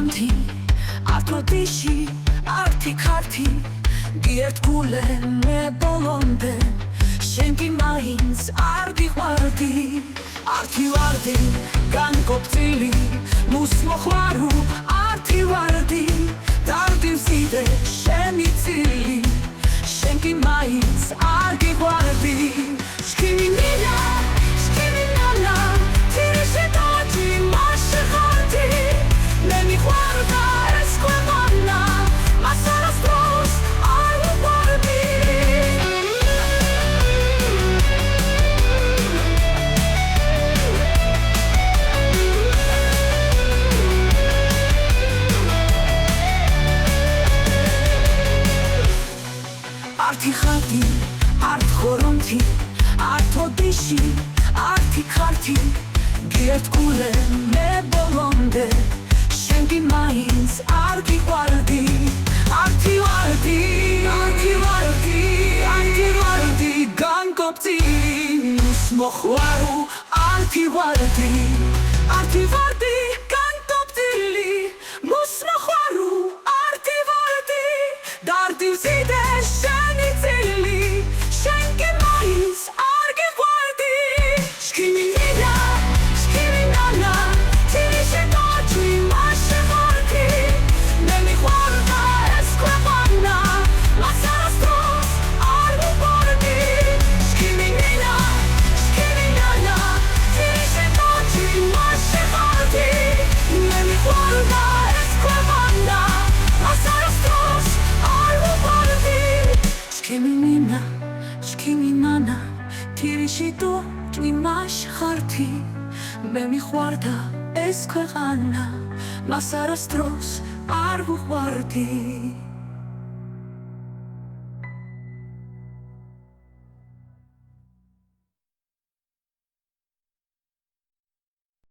ხორონთი ართოდიში ართი ქართი გიერთგულე მე ბოლომდე შენ კი მაინც არ გიყვარდი ართი ვარდი განკოპწილი მუსმოხვარო ართი ვარდი დავდი მზიდე შენი წილი შენ კი მაინც არ გიყვარდი შქიმი მინა შქიმი ნანა თირში დაჭი მასე ხარდი მე მიყვარდა ეს ქვეყანა მას არასდროს არ ვუყვარდი ართი ხარდი ართი ხორონთი ართოდიში ართი ქართი გიერთგულე მე ბოლომდე შენ კი მაინც არ გიყვარდი ართი ვარდი ართი ვარდი ართი ვარდი განკოპწილი მუსმოხვარო ართი ვარდი ართი ვარდი განკოპწილი მუსმოხვარო ართი ვარდი დავდი მზიდე შენი წილი შენ კი მაინც არ გიყვარდი შქიმი მინა შქიმი ნანა თირში დაჭი მასე ხარდი მე მიყვარდა ეს ქვეყანა მას არასდროს არ ვუყვარდი შქიმი მინა შქიმი ნანა თირში დაჭი მასე ხარდი მე მიყვარდა ეს ქვეყანა მას არასდროს არ ვუყვარდი შქიმი მინა შქიმი ნანა თირში დაჭი მასე ხარდი მე მიყვარდა ეს ქვეყანა მას არასდროს არ ვუყვარდი